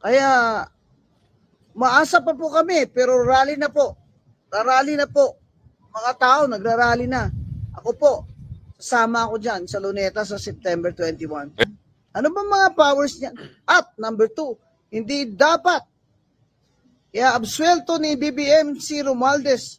Kaya maasa pa po kami, pero rally na po. Rally na po. Mga tao, nagrarally na. Ako po, sasama ako dyan sa Luneta sa September 21. Ano ba mga powers niya? At number 2, hindi dapat absuelto ni BBM si Romualdez.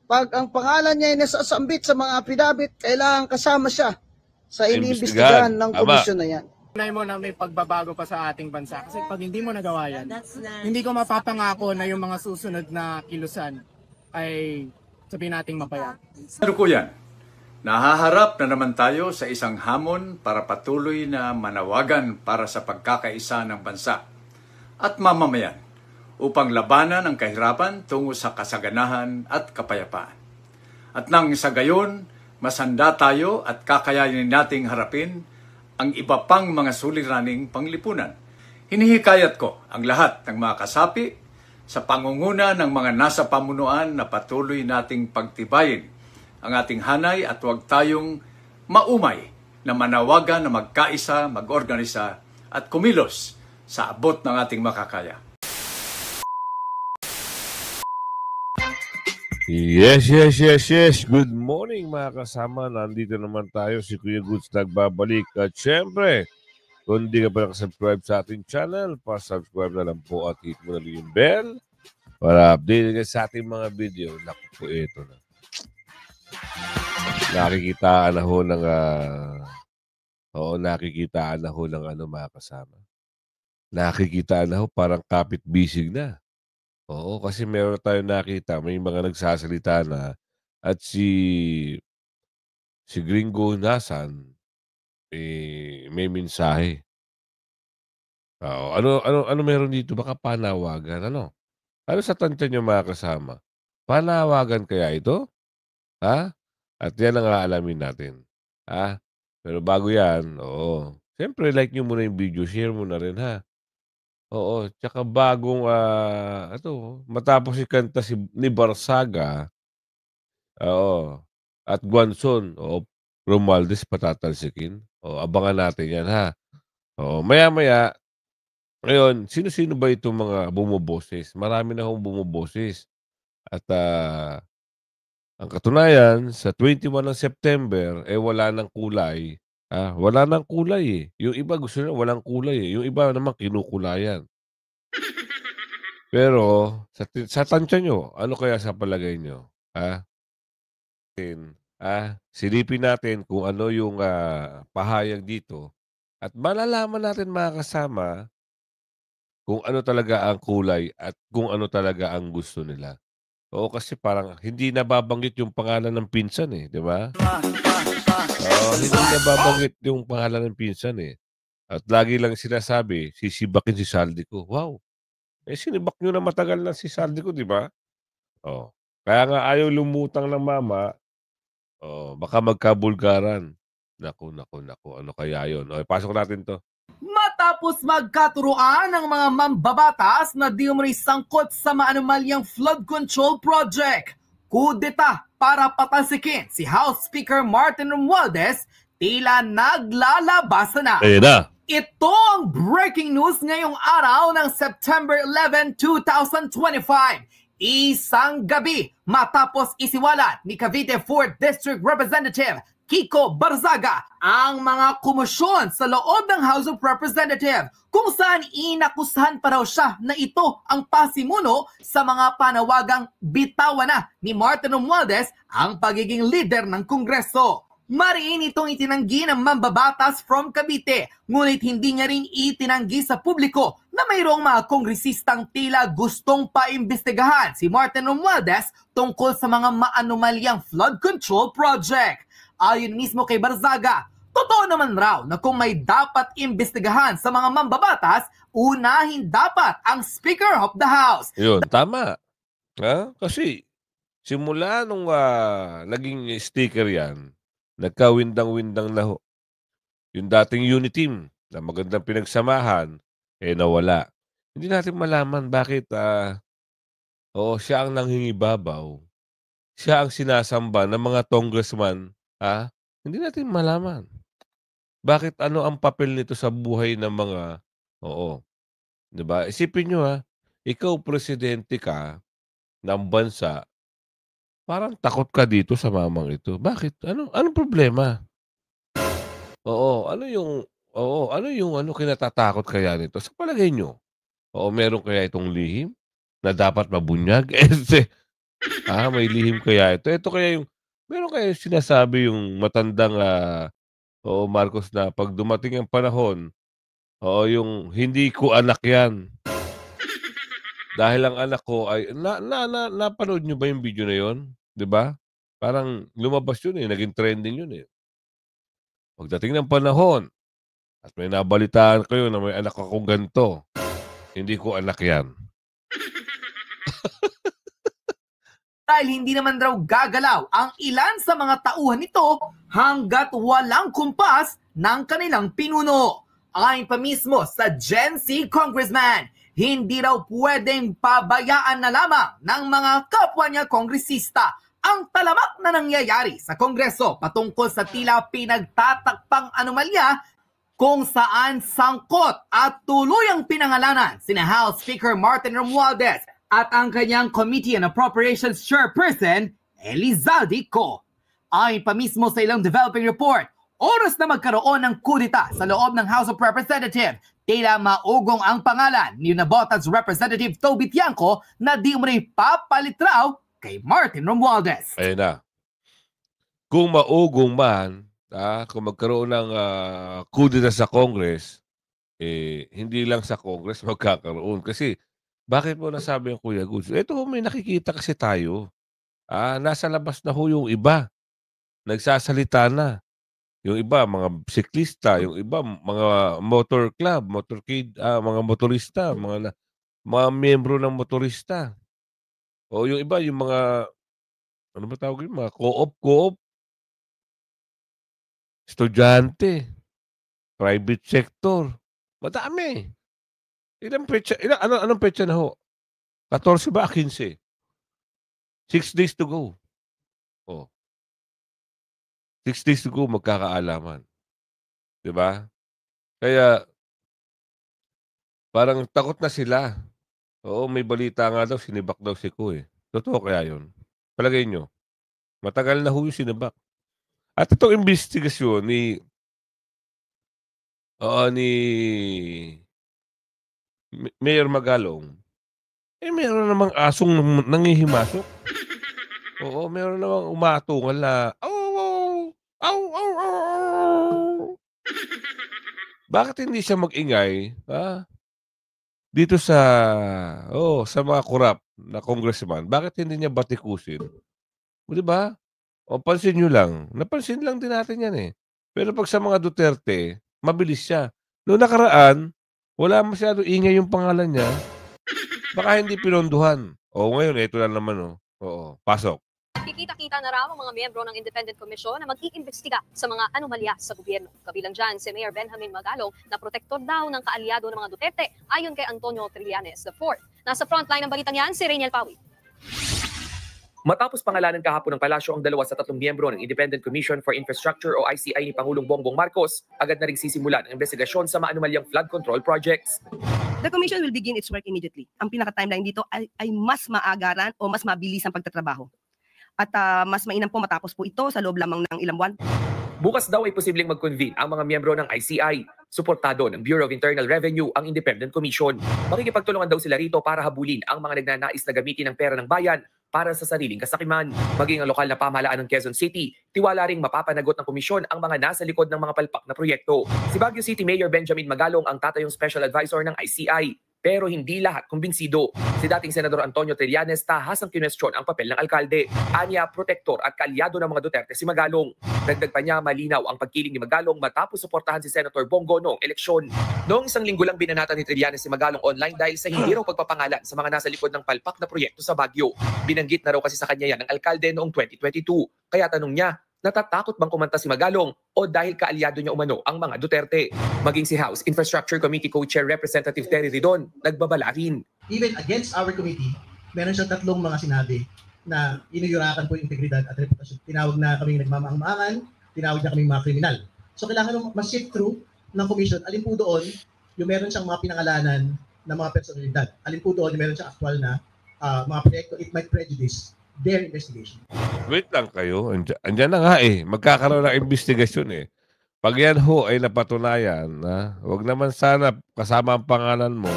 Pag ang pangalan niya ay nasasambit sa mga apidabit, kailangan kasama siya sa iniimbestigahan ng komisyon na yan. Tunay mo na may pagbabago pa sa ating bansa. Kasi pag hindi mo nagawa yan, hindi ko mapapangako na yung mga susunod na kilusan ay sabihin nating mapayat. Ano ko yan? Nahaharap na naman tayo sa isang hamon para patuloy na manawagan para sa pagkakaisa ng bansa at mamamayan upang labanan ang kahirapan tungo sa kasaganahan at kapayapaan. At nang sa gayon, masanda tayo at kakayanin nating harapin ang iba pang mga suliraning panglipunan. Hinihikayat ko ang lahat ng mga kasapi sa pangunguna ng mga nasa pamunuan na patuloy nating pagtibayin ang ating hanay at huwag tayong maumay na manawagan na magkaisa, mag-organisa at kumilos sa abot ng ating makakaya. Yes. Good morning mga kasama. Nandito naman tayo, si Kuya Goods nagbabalik. At syempre, kung hindi ka pa nakasubscribe sa ating channel, pa-subscribe na lang po at hit mo na yung bell para update ka sa ating mga video. Naku po, ito na. Nakikitaan na ho ng nakikitaan na ho ng mga kasama. Nakikitaan na ho parang kapit-bisig na. Oo, kasi meron tayong nakita, may mga nagsasalita na at si Gringo Nasan may mensahe. Oo, ano meron dito? Baka panawagan, ano? Ano sa tansya niyo mga kasama? Panawagan kaya ito? Ha? At yan ang aalamin natin. Ha? Pero bago yan, oo. Siyempre, like nyo muna yung video, share mo na rin, ha? Oo, tsaka bagong, matapos ikanta ni Barsaga, oo, at Guanzon, oo, Romualdez patatalsikin. Oo, abangan natin yan, ha? Oo, maya-maya, ngayon, sino-sino ba itong mga bumoboses? Marami na akong bumoboses. At ang katunayan, sa 21 ng September, wala ng kulay. Wala ng kulay eh. Yung iba gusto nila walang kulay eh. Yung iba naman kinukulayan. Pero sa tansya nyo, ano kaya sa palagay nyo? Silipin natin kung ano yung pahayag dito at malalaman natin mga kasama kung ano talaga ang kulay at kung ano talaga ang gusto nila. Oo, kasi parang hindi nababanggit yung pangalan ng pinsan eh, di ba? Oo, hindi nababanggit yung pangalan ng pinsan eh. At lagi lang sinasabi, sisibakin si Saldi ko. Wow! Sinibak nyo na matagal na si Saldi ko, di ba? Oh. Kaya nga ayaw lumutang ng mama, baka magkabulgaran. Naku. Ano kaya yun? Pasok natin to. Matapos magkaturuan ng mga mambabatas na di umano'y sangkot sa maanumalyang flood control project, kudeta para patalsikin si House Speaker Martin Romualdez, tila naglalabasan na. Ayun na. Ito ang breaking news ngayong araw ng September 11, 2025. Isang gabi matapos isiwalat ni Cavite 4th District Representative Kiko Barzaga ang mga komosyon sa loob ng House of Representatives kung saan inakusahan pa raw siya na ito ang pasimuno sa mga panawagang bitawan na ni Martin Romualdez ang pagiging leader ng Kongreso. Mariin itong itinanggi ng mambabatas from Cavite, ngunit hindi niya rin itinanggi sa publiko na mayroong mga kongresistang tila gustong paimbestigahan si Martin Romualdez tungkol sa mga maanumalyang flood control project. Ayon mismo kay Barzaga, totoo naman raw na kung may dapat imbestigahan sa mga mambabatas, unahin dapat ang Speaker of the House. Yun, tama. Kasi simula nung naging sticker yan, nagka-windang-windang na ho. Yung dating unit team na magandang pinagsamahan, nawala. Hindi natin malaman bakit siya ang nanghingibabaw. Siya ang sinasamba ng mga congressman. Hindi natin malaman. Bakit ano ang papel nito sa buhay ng mga 'Di ba? Isipin niyo, ikaw presidente ka ng bansa, parang takot ka dito sa mamang ito. Bakit? Anong problema? Ano yung kinatatakot kaya nito? Sa palagay niyo? Meron kaya itong lihim na dapat mabunyag? May lihim kaya ito? Ito kaya yung meron kaya yung sinasabi yung matandang, Marcos na 'pag dumating ang panahon, yung hindi ko anak 'yan. Dahil ang anak ko ay napanood niyo ba yung video na yun? 'Di ba? Parang lumabas yun, naging trending yun, eh. Pagdating ng panahon at may nabalitaan kayo na may anak akong ganito, hindi ko anak 'yan. Dahil hindi naman raw gagalaw ang ilan sa mga tauhan nito hanggat walang kumpas ng kanilang pinuno. Ayon pa mismo sa Gen Z congressman, hindi raw pwedeng pabayaan na lamang ng mga kapwa niya kongresista ang talamak na nangyayari sa Kongreso patungkol sa tila pinagtatakpang anomalya kung saan sangkot at tuluyang pinangalanan sina House Speaker Martin Romualdez at ang kanyang Committee on Appropriations Chairperson, Elizalde Co. Ayon pa mismo sa ilang developing report, oras na magkaroon ng kudita sa loob ng House of Representatives, tila maugong ang pangalan ni Navota's Representative Toby Tiangco na di mo rin papalit raw kay Martin Romualdez. Ayun na. Kung maugong man, kung magkaroon ng kudita sa Congress, hindi lang sa Congress magkakaroon. Kasi, bakit mo nasabi yung Kuya Goods? Ito, may nakikita kasi tayo. Nasa labas na ho yung iba. Nagsasalita na. Yung iba, mga siklista. Yung iba, mga motor club, motorcade, mga motorista, mga miyembro ng motorista. O yung iba, yung mga, ano ba tawag yun? Mga co-op, estudyante, private sector. Madami. Ilang petsa, anong petsa na ho? 14 ba? 15? 6 days to go. 6 days to go, magkakaalaman. 'Di ba? Kaya, parang takot na sila. May balita nga daw, sinibak daw si Ko, eh. Totoo kaya yun? Palagay nyo, matagal na ho yung sinibak. At itong investigasyon ni Mayor Magalong, meron namang asong nangihimasok. Meron namang umatungal na, bakit hindi siya mag-ingay, dito sa mga korap na congressman? Bakit hindi niya batikusin? Di ba? Pansin nyo lang. Napansin lang din natin yan, eh. Pero pag sa mga Duterte, mabilis siya. Noong nakaraan, wala masyado ingay yung pangalan niya. Baka hindi pinonduhan. Ngayon, ito na naman, pasok. Kikita-kita na raw ang mga miyembro ng Independent Commission na mag-iimbestiga sa mga anomalya sa gobyerno. Kabilang dyan si Mayor Benjamin Magalong na protektor daw ng kaalyado ng mga Duterte ayon kay Antonio Trillanes IV. Nasa frontline ng balitang yan si Rainiel Pawi. Matapos pangalanan kahapon ng palasyo ang 2 sa 3 miyembro ng Independent Commission for Infrastructure o ICI ni Pangulong Bongbong Marcos, agad na rin sisimulan ang investigasyon sa maanumalyang flood control projects. The Commission will begin its work immediately. Ang pinaka-timeline dito ay mas maagaran o mas mabilis ang pagtatrabaho. At mas mainam po matapos po ito sa loob lamang ng ilang buwan. Bukas daw ay posibleng mag-convene ang mga miyembro ng ICI. Suportado ng Bureau of Internal Revenue ang Independent Commission. Makikipagtulungan daw sila rito para habulin ang mga nagnanais na gamitin ng pera ng bayan para sa sariling kasakiman. Maging ang lokal na pamahalaan ng Quezon City, tiwala ring mapapanagot ng komisyon ang mga nasa likod ng mga palpak na proyekto. Si Baguio City Mayor Benjamin Magalong ang tatayong special advisor ng ICI. Pero hindi lahat kumbinsido. Si dating Senador Antonio Trillanes tahas ang kinwestiyon ang papel ng alkalde. Anya, protektor at kaalyado ng mga Duterte si Magalong. Dagdag pa niya, malinaw ang pagkiling ni Magalong matapos suportahan si Senator Bongo noong eleksyon. Noong isang linggo lang binanatan ni Trillanes si Magalong online dahil sa hindi raw pagpapangalan sa mga nasa likod ng palpak na proyekto sa Baguio. Binanggit na raw kasi sa kanya yan ng alkalde noong 2022. Kaya tanong niya, natatakot bang kumanta si Magalong o dahil kaalyado niya umano ang mga Duterte? Maging si House Infrastructure Committee Co-Chair Representative Terry Ridon, nagbabala rin. Even against our committee, meron siyang 3 mga sinabi na inuyurakan po yung integridad at reputasyon. Tinawag na kaming nagmamaang-maangan, tinawag na kaming mga kriminal. So kailangan mas sift through ng commission, alin po doon, yung meron siyang mga pinangalanan ng mga personalidad. Alin po doon, meron siya actual na mga proyekto, it might prejudice their investigation. Wait lang kayo. Andyan na nga eh. Magkakaroon ng investigasyon eh. Pag yan ho ay napatunayan, wag naman sana kasama ang pangalan mo.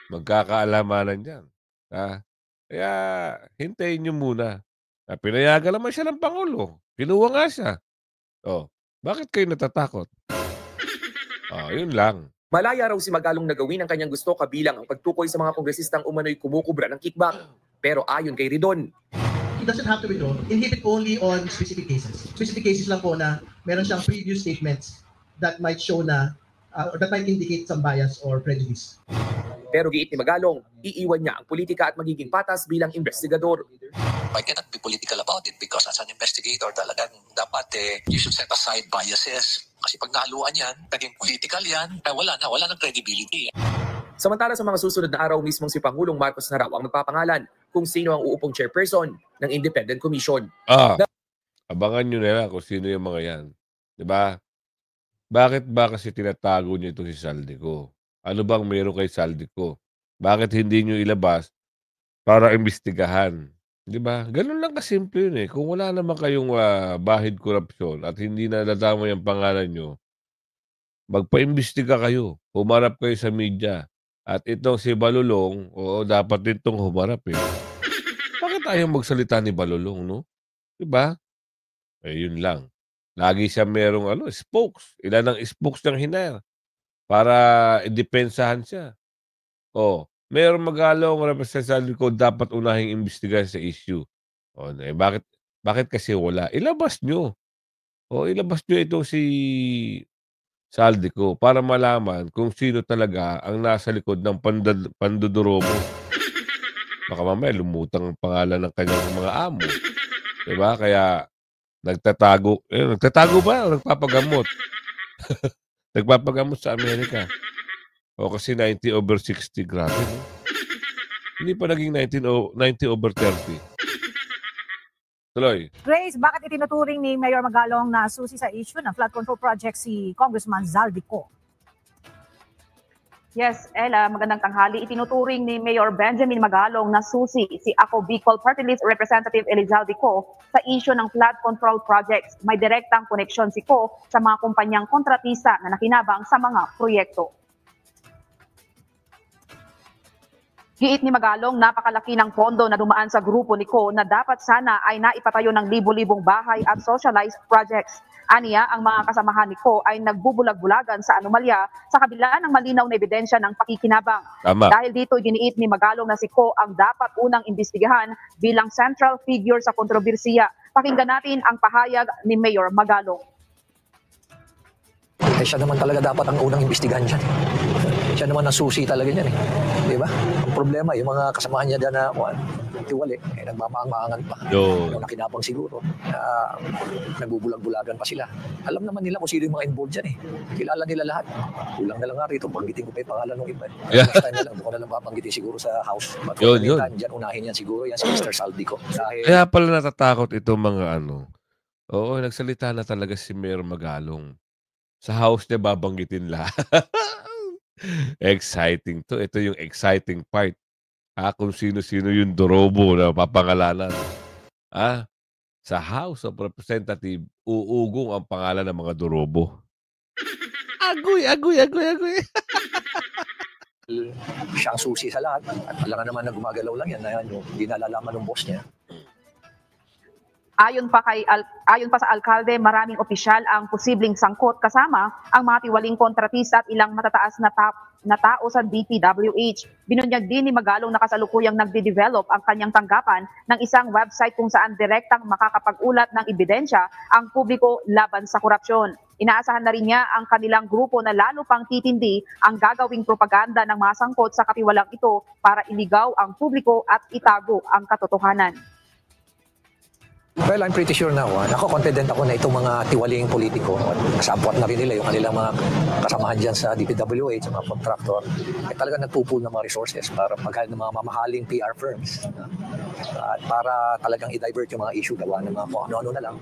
Magkakaalamanan yan. Kaya hintayin nyo muna. Pinayagan naman siya ng Pangulo. Kinuha nga siya. Bakit kayo natatakot? Yun lang. Malaya raw si Magalong na gawin ang kanyang gusto kabilang ang pagtukoy sa mga kongresistang umano'y kumukubra ng kickback. Pero ayon kay Ridon, He doesn't have to withdraw. Inhibit only on specific cases. Specific cases lang po na meron siyang previous statements that might show na, or that might indicate some bias or prejudice. pero giit ni Magalong, iiwan niya ang politika at magiging patas bilang investigador. I cannot be political about it because as an investigator talagang dapat you should set aside biases. Kasi pag nahaluan yan, naging political yan, wala ng credibility. Samantala sa mga susunod na araw mismong si Pangulong Marcos na raw ang magpapangalan kung sino ang uupong chairperson ng Independent Commission. Abangan nyo na lang kung sino yung mga yan. Diba? Bakit ba kasi tinatago nyo ito si Saldico? Ano bang meron kay Saldico? Bakit hindi nyo ilabas para imbestigahan? Diba? Ganun lang kasimple yun eh. Kung wala naman kayong bahid korupsyon at hindi na nadamay ang pangalan nyo, magpa-imbestiga kayo. Humarap kayo sa media. At itong si Balulong, dapat din itong humarap eh. Bakit ayaw magsalita ni Balulong, no? Diba? Yun lang. Lagi siya merong spokes. Ilan ang spokes ng hinair para idepensahan siya. Merong Magalong representative ko dapat unahing imbestigahan sa issue. Bakit kasi wala? Ilabas nyo. Ilabas nyo ito si Saldico para malaman kung sino talaga ang nasa likod ng pandudoromo. Baka mamaya lumutang ang pangalan ng kanyang mga amo. Diba? Kaya nagtatago. Nagtatago ba o nagpapagamot? Nagpapagamot sa Amerika. Kasi 90/60. Grabe, no? Hindi pa naging 90/30. Tuloy. Grace, bakit itinuturing ni Mayor Magalong na susi sa issue ng flood control project si Congressman Zaldico? Yes, Ella, magandang tanghali. Itinuturing ni Mayor Benjamin Magalong na susi si Ako Bicol Party List Representative Elizalde Co sa issue ng flood control projects. May direktang koneksyon si Co sa mga kumpanyang kontratista na nakinabang sa mga proyekto. Giit ni Magalong, napakalaki ng pondo na dumaan sa grupo ni Co na dapat sana ay naipatayo ng libo-libong bahay at socialized projects. Aniya, ang mga kasamahan ni Co ay nagbubulag-bulagan sa anomalya sa kabila ng malinaw na ebidensya ng pakikinabang. Tama. Dahil dito, giniit ni Magalong na si Co ang dapat unang imbestigahan bilang central figure sa kontrobersiya. Pakinggan natin ang pahayag ni Mayor Magalong. Siya naman talaga dapat ang unang imbestigahan dyan. Siya naman ang susi talaga niyan eh. Di ba? Ang problema, yung mga kasamahan niya dyan na tiwali, nagmamaang-maangan pa. Nakinabang siguro. Nagbubulag-bulagan pa sila. Alam naman nila kung sino yung mga involved dyan eh. Kilala nila lahat. Kulang na lang nga rito. Banggitin ko pa yung pangalan ng iba. Next time na lang. Doon ko na lang papanggitin siguro sa house. Yun. Dyan unahin yan siguro. Yan si Mr. Saldico. Kaya pala natatakot itong mga nagsalita na talaga si Mayor Magalong. Sa house niya babanggitin lahat. Exciting to. Ito yung exciting part. Kung sino-sino yung dorobo na papangalanan. Sa House of Representative, uugong ang pangalan ng mga dorobo. Agoy. Siya ang susi sa lahat. At alam naman na gumagalaw lang yan. Hindi nalalaman ng boss niya. Ayon pa sa alkalde, maraming opisyal ang posibleng sangkot kasama ang mga tiwaling kontratista at ilang matataas na tao sa DPWH. Binunyag din ni Magalong na kasalukuyang nagde-develop ang kanyang tanggapan ng isang website kung saan direktang makakapag-ulat ng ebidensya ang publiko laban sa korupsyon. Inaasahan na rin niya ang kanilang grupo na lalo pang titindi ang gagawing propaganda ng mga sangkot sa katiwalang ito para iligaw ang publiko at itago ang katotohanan. Well, I'm pretty sure now. Confident ako na itong mga tiwaling politiko, kasabwat na rin nila yung kanilang mga kasamahan dyan sa DPWH, sa mga contractor, talaga nagpupul ng mga resources para mag-hire ng mga mamahaling PR firms. At para talagang i-divert yung mga issue, gawa ng mga kung ano-ano na lang.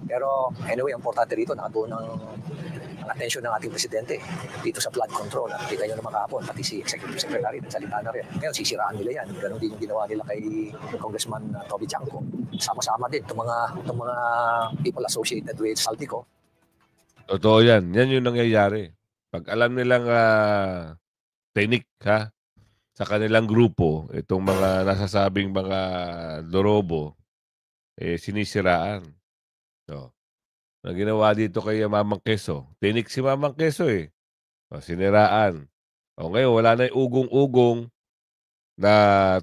Pero anyway, ang importante rito, nakatuon ng atensyon ng ating presidente dito sa flood control. At kita nyo naman kahapon, pati si Executive Secretary nagsalita na rin. Ngayon, sisiraan nila yan. Ganon din yung ginawa nila kay Congressman Toby Chanco. Sama-sama din itong mga people associated with Saltico. Totoo yan. Yan yung nangyayari. Pag alam nilang technique sa kanilang grupo, itong mga nasasabing mga dorobo, sinisiraan. So, ang ginawa dito kay Mamang Quezon, tinik si Mamang Quezon siniraan. O ngayon, wala na yung ugong-ugong na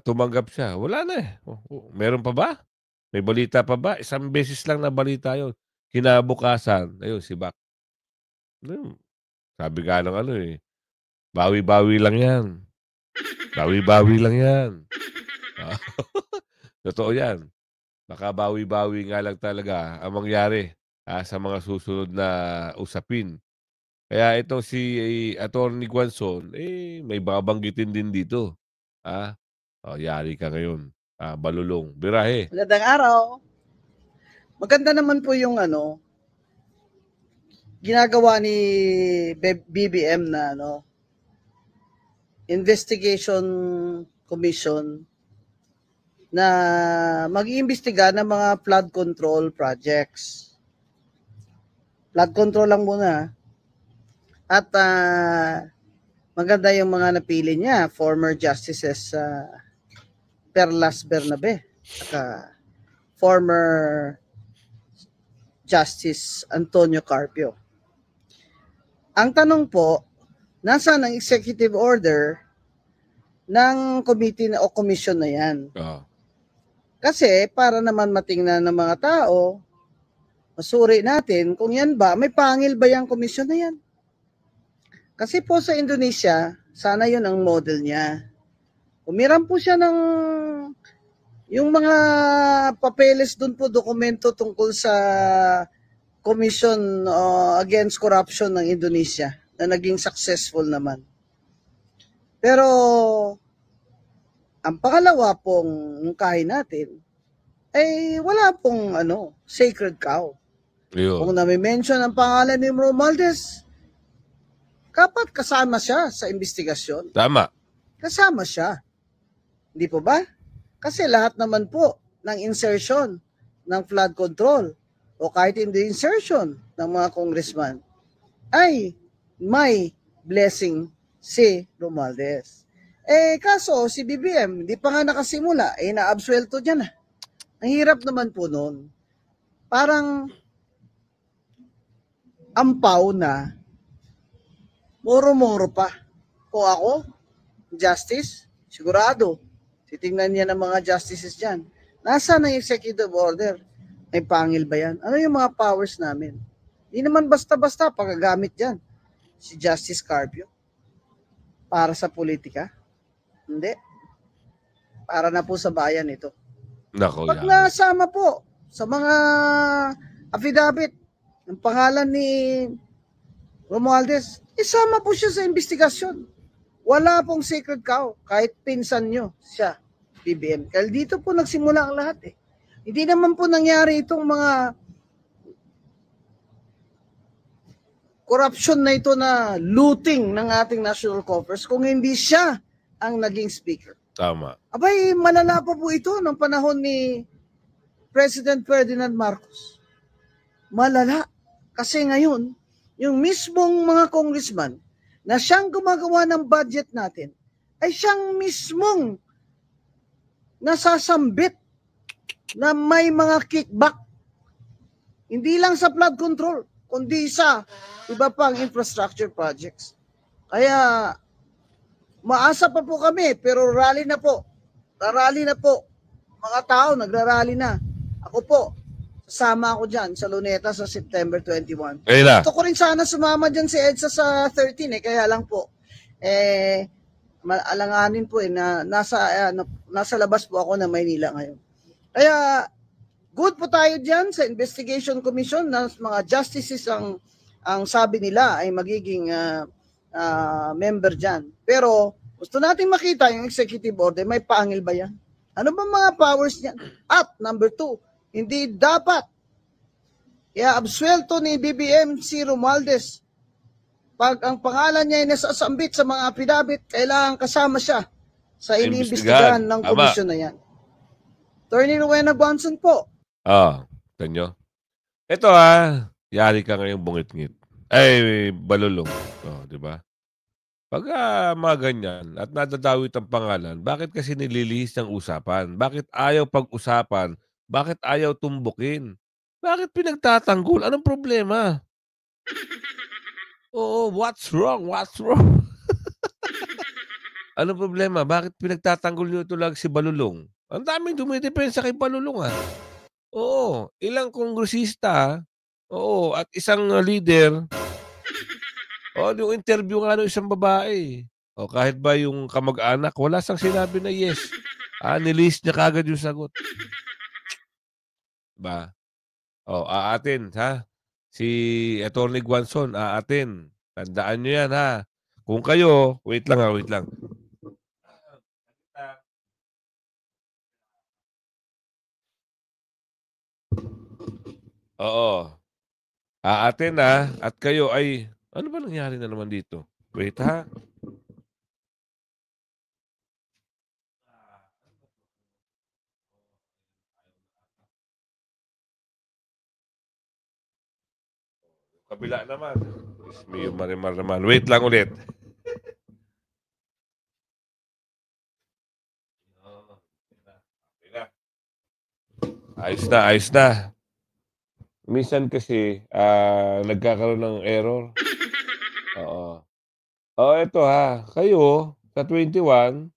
tumanggap siya. Wala na meron pa ba? May balita pa ba? Isang beses lang na balita yun. Kinabukasan, ayun, si Bak. Sabi nga ng bawi-bawi lang yan. Bawi-bawi lang yan. Totoo yan. Baka bawi-bawi nga lang talaga ang mangyari sa mga susunod na usapin. Kaya itong si Atty. Guanzon, may babanggitin din dito. Yari ka ngayon. Balulong. Birahe. Magandang araw. Maganda naman po yung ginagawa ni BBM na investigation commission na mag-iimbestiga ng mga flood control projects. Flood control lang muna. At maganda yung mga napili niya, former justices Perlas Bernabe at former Justice Antonio Carpio. Ang tanong po, nasaan ang executive order ng committee o commission na yan? Kasi para naman matingnan ng mga tao, masuri natin kung yan ba, may pangil ba yung commission na yan? Kasi po sa Indonesia, sana yun ang model niya. Umiram po siya ng yung mga papeles dun po, dokumento tungkol sa Commission Against Corruption ng Indonesia na naging successful naman. Pero ang pangalawa pong mungkahin natin ay wala pong sacred cow. Kung nami-mention ang pangalan ni Romualdez, dapat kasama siya sa investigasyon. Tama. Kasama siya. Hindi po ba? Kasi lahat naman po ng insertion ng flood control o kahit hindi insertion ng mga congressman ay may blessing si Romualdez. Kaso si BBM, hindi pa nga nakasimula, naabsuelto dyan. Ang hirap naman po nun. Parang ampaw na, moro-moro pa. Kung ako, justice, sigurado, titingnan niya ng mga justices dyan. Nasaan ang executive order? May pangil ba yan? Ano yung mga powers namin? Hindi naman basta-basta pagagamit dyan. Si Justice Carpio. Para sa politika? Hindi. Para na po sa bayan ito. Pag nasama po sa mga affidavit ng pangalan ni Romualdez, isama po siya sa investigasyon. Wala pong sacred cow. Kahit pinsan nyo siya, BBM. Kaya dito po nagsimula ang lahat Hindi naman po nangyari itong mga corruption na ito na looting ng ating national coffers kung hindi siya ang naging speaker. Tama. Abay, malala pa po ito ng panahon ni President Ferdinand Marcos. Malala. Kasi ngayon, yung mismong mga congressman na siyang gumagawa ng budget natin ay siyang mismong nasasambit na may mga kickback. Hindi lang sa flood control, kundi sa iba pang infrastructure projects. Kaya maasa pa po kami, pero rally na po. Rally na po. Mga tao, nagrarally na. Ako po, sasama ako dyan sa Luneta sa September 21. Gusto ko rin sana sumama dyan si EDSA sa 13 kaya lang po. Alanganin po na nasa labas po ako ng Maynila ngayon. Kaya good po tayo dyan sa investigation commission na mga justices ang sabi nila ay magiging member dyan. Pero gusto natin makita yung executive order, may pangil ba yan? Ano ba mga powers niyan? At number 2, hindi dapat absuelto ni BBM si Romualdez pag ang pangalan niya ay nasasambit sa mga apidabit, kailangan kasama siya sa iniimbestigahan ng Tama. komisyon na yan. Attorney Rowena Bonson po. Tanyo. Ito yari ka ngayong bungit-ngit. Ay, balulong. Di ba? Pag mga ganyan at nadadawit ang pangalan, bakit kasi nililihis ng usapan? Bakit ayaw pag-usapan? Bakit ayaw tumbukin? Bakit pinagtatanggol? Anong problema? Oo, what's wrong? What's wrong? Anong problema? Bakit pinagtatanggol nyo ito lang si Balulong? Ang daming dumidepensa kay Balulong Oo, ilang kongresista, oo, at isang leader. Yung interview nga ng isang babae. Kahit ba yung kamag-anak, wala sang sinabi na yes. Nilist niya kagad yung sagot. Diba? Aatin, Si Atty. Guanzon, aatin. Tandaan nyo yan, Kung kayo, wait lang. Oo. Aatin, at kayo ay, ano ba nangyari na naman dito? Wait, Kabila naman. May marimar naman. Wait lang ulit. Ayos na. Minsan kasi, nagkakaroon ng error. Ito kayo, sa 21,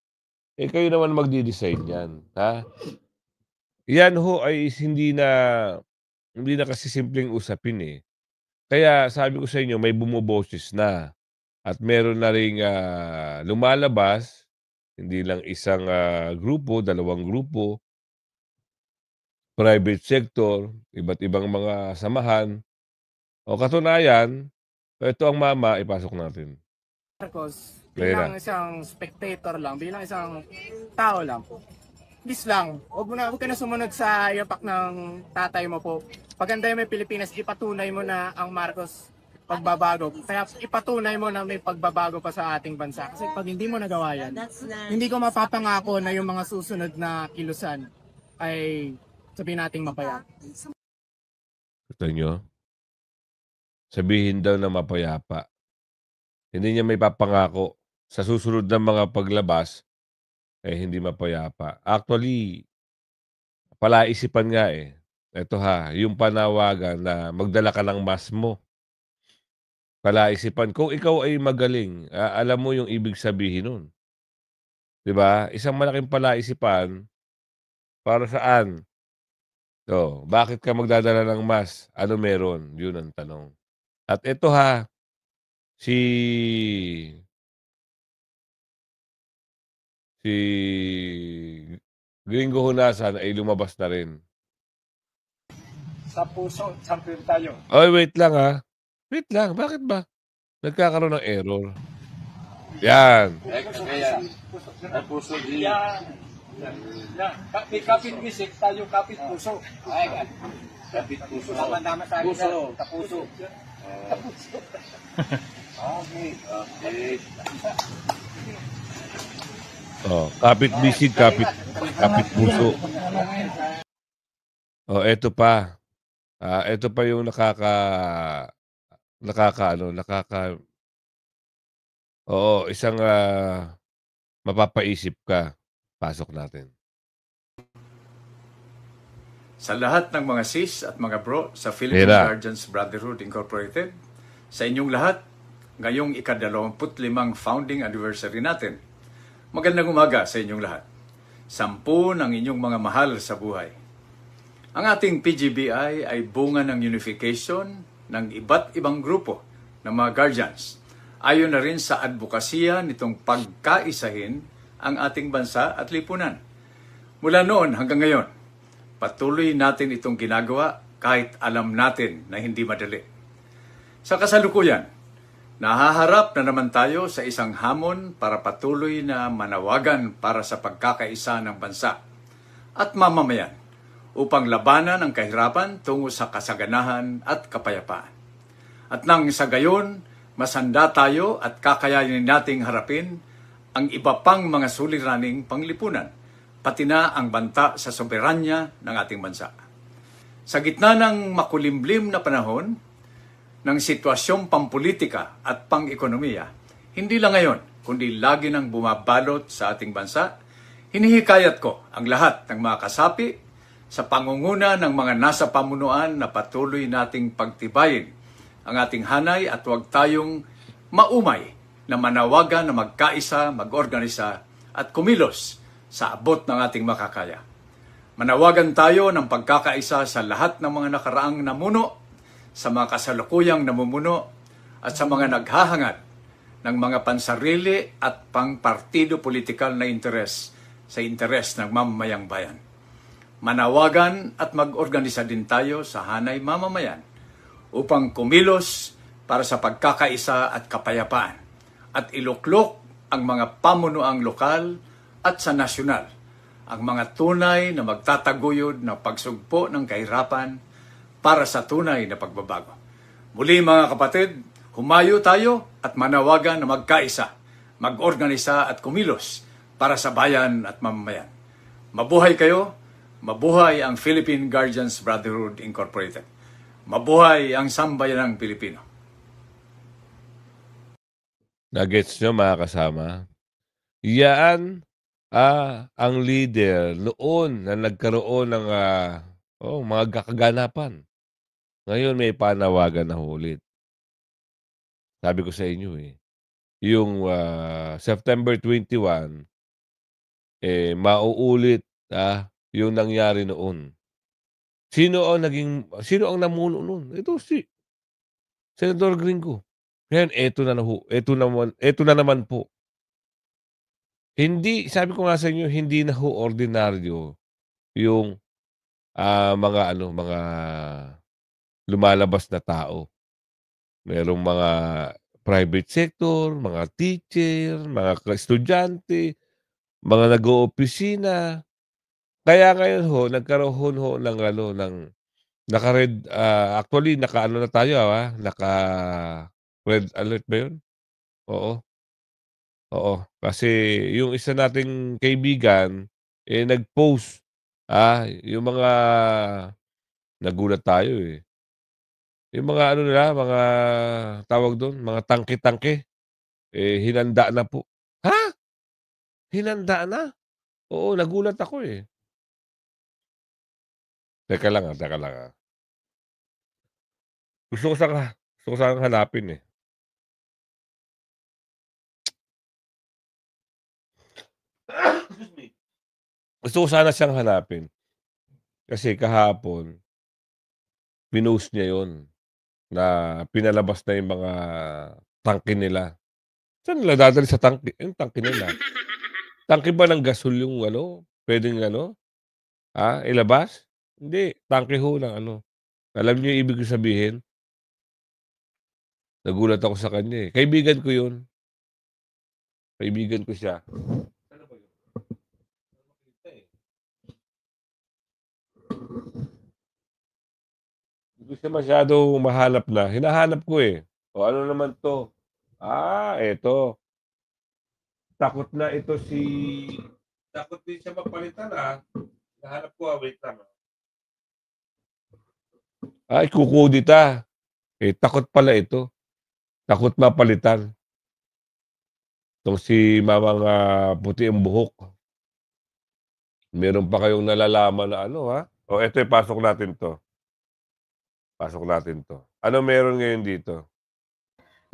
kayo naman magdi-design yan. Yan ay hindi na kasi simpleng usapin Kaya sabi ko sa inyo, may bumuboses na. At meron na ring lumalabas, hindi lang isang grupo, 2 grupo, private sector, iba't ibang mga samahan. Katunayan, ito ang mama, ipasok natin. Marcos, bilang isang spectator lang, bilang isang tao lang, please lang, huwag ka na sumunod sa yapak ng tatay mo po. Paganda may Pilipinas, ipatunay mo na ang Marcos pagbabago. Kaya ipatunay mo na may pagbabago pa sa ating bansa. Kasi pag hindi mo nagawa yan, hindi ko mapapangako na yung mga susunod na kilusan ay sabihin nating mapayapa. Ito nyo? Sabihin daw na mapayapa. Hindi niya may papangako. Sa susunod na mga paglabas, hindi mapayapa. Actually, palaisipan nga Ito yung panawagan na magdala ka ng mask mo. Palaisipan. Kung ikaw ay magaling, alam mo yung ibig sabihin nun. Diba? Isang malaking palaisipan para saan? Bakit ka magdadala ng mask? Ano meron? Yun ang tanong. At ito si Gringo Hunasan ay lumabas na rin. Sa puso, champion tayo. Wait lang Wait lang, bakit ba? Nagkakaroon ng error. Yan. Sa puso diyan. May kapit bisik tayo, kapit puso. Kapit puso. Tama tayo sa puso. Okay. Kapit bisig, kapit puso. Ito pa. Ito pa yung isang mapapaisip ka. Pasok natin. Sa lahat ng mga sis at mga bro sa Philippine Guardians Brotherhood Incorporated, sa inyong lahat, ngayong ika-25 founding anniversary natin, magandang umaga sa inyong lahat. 10 ng inyong mga mahal sa buhay. Ang ating PGBI ay bunga ng unification ng iba't ibang grupo ng mga guardians. Ayon na rin sa advokasya nitong pagkaisahin ang ating bansa at lipunan. Mula noon hanggang ngayon, patuloy natin itong ginagawa kahit alam natin na hindi madali. Sa kasalukuyan, nahaharap na naman tayo sa isang hamon para patuloy na manawagan para sa pagkakaisa ng bansa at mamamayan upang labanan ang kahirapan tungo sa kasaganahan at kapayapaan. At nang sa gayon, mas handa tayo at kakayanin nating harapin ang iba pang mga suliraning panglipunan, pati na ang banta sa soberanya ng ating bansa. Sa gitna ng makulimlim na panahon ng sitwasyong pampolitika at pang-ekonomiya, hindi lang ngayon, kundi lagi nang bumabalot sa ating bansa, hinihikayat ko ang lahat ng mga kasapi sa pangunguna ng mga nasa pamunuan na patuloy nating pagtibayin ang ating hanay at huwag tayong maumay na manawagan na magkaisa, mag-organisa at kumilos sa abot ng ating makakaya. Manawagan tayo ng pagkakaisa sa lahat ng mga nakaraang namuno, sa mga kasalukuyang namumuno at sa mga naghahangad ng mga pansarili at pangpartido politikal na interes sa interes ng mamamayang bayan. Manawagan at mag-organisa din tayo sa hanay mamamayan upang kumilos para sa pagkakaisa at kapayapaan at iluklok ang mga pamunuang lokal at sa nasyonal, ang mga tunay na magtataguyod ng pagsugpo ng kahirapan para sa tunay na pagbabago. Muli mga kapatid, humayo tayo at manawagan na magkaisa, mag-organisa at kumilos para sa bayan at mamamayan. Mabuhay kayo, mabuhay ang Philippine Guardians Brotherhood Incorporated. Mabuhay ang sambayanang Pilipino. Nagets nyo mga kasama? Yan ang leader noon na nagkaroon ng mga kaganapan. Ngayon may panawagan na ulit. Sabi ko sa inyo yung September 21, mauulit yung nangyari noon. Sino ang namuno noon? Ito si Senator Gringo. Ngayon, ito na naman po. Hindi, sabi ko nga sa inyo, hindi na ordinaryo yung mga lumalabas na tao. Merong mga private sector, mga teacher, mga estudyante, mga nag-oopisina. Kaya ngayon nagkaroon ng naka-red, actually naka-ano na tayo naka-red alert ba yun? Oo. Kasi yung isa nating kaibigan nag-post yung mga nagulat tayo yung mga mga tawag doon, mga tangke-tangke hinanda na po. Ha? Hinanda na? Oo, nagulat ako Teka lang. Gusto ko sanang hanapin Gusto ko sana siyang hanapin. Kasi kahapon, pinost niya yon na pinalabas na yung mga tangke nila. Saan nila dadali sa tangke? Yung tangke nila. Tangke ba ng gasol yung pwedeng ilabas? Hindi. Tangke ho ng Alam niyo yung ibig sabihin? Nagulat ako sa kanya Kaibigan ko yun. Kaibigan ko siya. Hindi ko siya masyado mahanap na. Hinahanap ko O ano naman to? Eto. Takot na ito Takot din siya mapalitan Hinahanap ko wait lang kukudita. Takot pala ito. Takot mapalitan. Itong si mamang puti ang buhok. Meron pa kayong nalalaman na ito pasok natin to. Ano meron ngayon dito?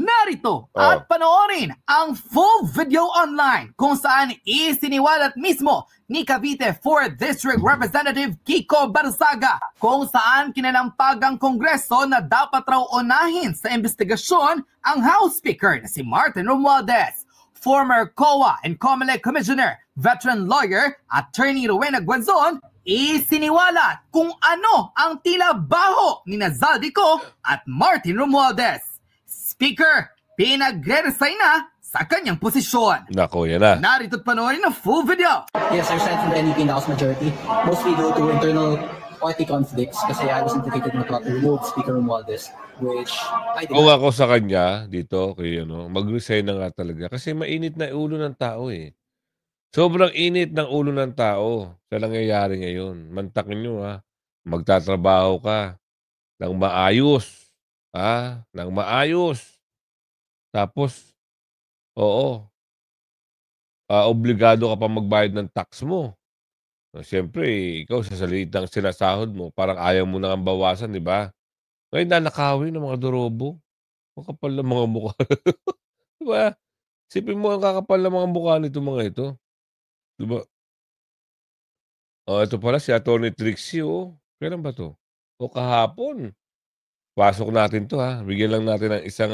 Narito at panoorin ang full video online kung saan isiniwalat mismo ni Cavite 4th District Representative Kiko Barzaga kung saan kinalampag ang Kongreso na dapat raw unahin sa investigasyon ang House Speaker na si Martin Romualdez. Former COA and COMELEC Commissioner, veteran lawyer, Attorney Rowena Guanzon, isiniwalat kung ano ang tila baho ni Zaldico at Martin Romualdez. Speaker, pinagre-resign na sa kanyang posisyon. Nako, yan na. Narito't panoorin ang full video. Yes, I resigned from the NEP in the House Majority, mostly due to internal party conflicts kasi halos implicated na to remove Speaker Romualdez, which I think... Kung ako sa kanya dito, kay mag-resign na nga talaga. Kasi mainit na ulo ng tao eh. Sobrang init ng ulo ng tao sa nangyayari ngayon. Mantakin nyo magtatrabaho ka ng maayos. Ng maayos. Tapos, obligado ka pa magbayad ng tax mo. Siyempre, ikaw sa liit ng sinasahod mo, parang ayaw mo na ang bawasan, di ba? Ngayon, nanakawin ng mga dorobo. Ang kapal ng mga mukha. Di ba? Sipin mo ang kakapal ng mga mukha nito mga ito. Di ba? Ito pala si Atty. Trixie, Kailan ba to? Kahapon. Pasok natin to, Bigyan lang natin ng isang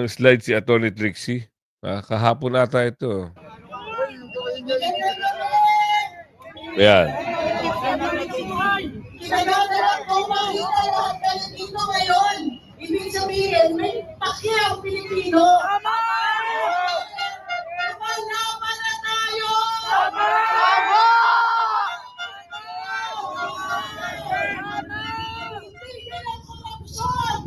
slide si Atty. Trixie. Kahapon ata ito. Ayan. Kinagagalak ko makita lahat Pilipino ngayon. Ibig sabihin, may pakya ang Pilipino. Tama! Laban na tayo! Tama! Hindi lang korupsyon!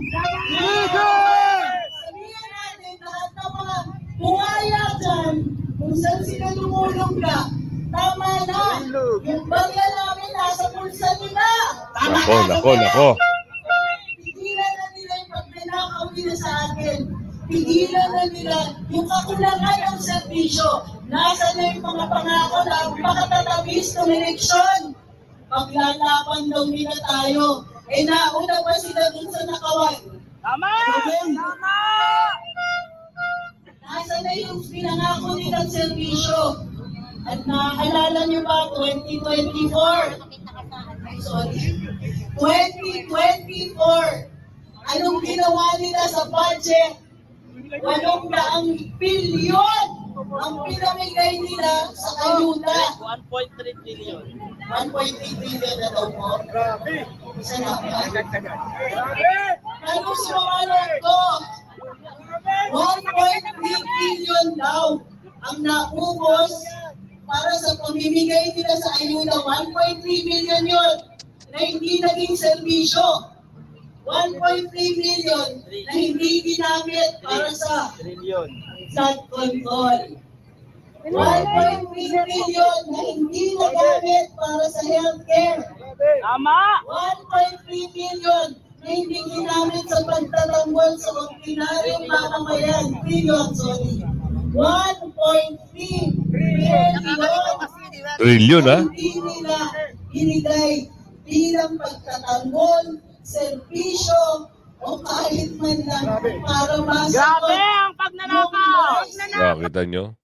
Sabihin natin lahat ng mga buhaya dyan, kung saan sila lumulong na, tama na! Yung bagya namin nasa pulsa nila! Nako. Pigilan na nila yung pagpinakaw nila sa akin. Pigilan na nila yung kakulangan ng serbisyo. Nasaan na yung mga pangako na makatatamis ng eleksyon? Paglalaban daw nila tayo. Nauna pa sila dun sa nakawan. Tama! Nasaan na yung pinangako nilang serbisyo? At naaalala nyo ba, 2024? Sorry. 2024. Anong ginawa nila sa budget? 800 bilyon ang pinamigay nila sa ayuda. 1.3 billion. 1.3 billion na daw po. Grabe. Salamat. Ano si Mamalot ko? 1.3 billion daw ang naubos para sa pamimigay nila sa ayuda. 1.3 billion yun na hindi naging serbisyo. 1.3 million na hindi ginamit para sa flood control. 1.3 million na hindi nagamit para sa healthcare. Tama! 1.3 million na hindi ginamit sa pagtatanggol sa ordinaryong mamamayan. Sorry. 1.3 trillion, hindi nila binigay bilang pagtatanggol, serbisyo, o kahit man lang para masagot. Grabe ang pagnanakaw! Kita nyo?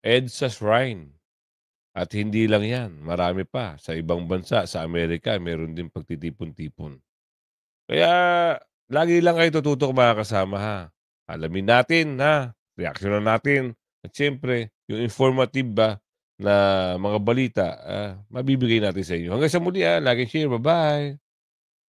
EDSA Shrine. At hindi lang yan. Marami pa. Sa ibang bansa, sa Amerika, meron din pagtitipon-tipon. Kaya, lagi lang kayo tututok mga kasama, Alamin natin, reaksyonan natin. At siyempre, yung informative na mga balita, mabibigay natin sa inyo. Hanggang sa muli, lagi share. Bye-bye!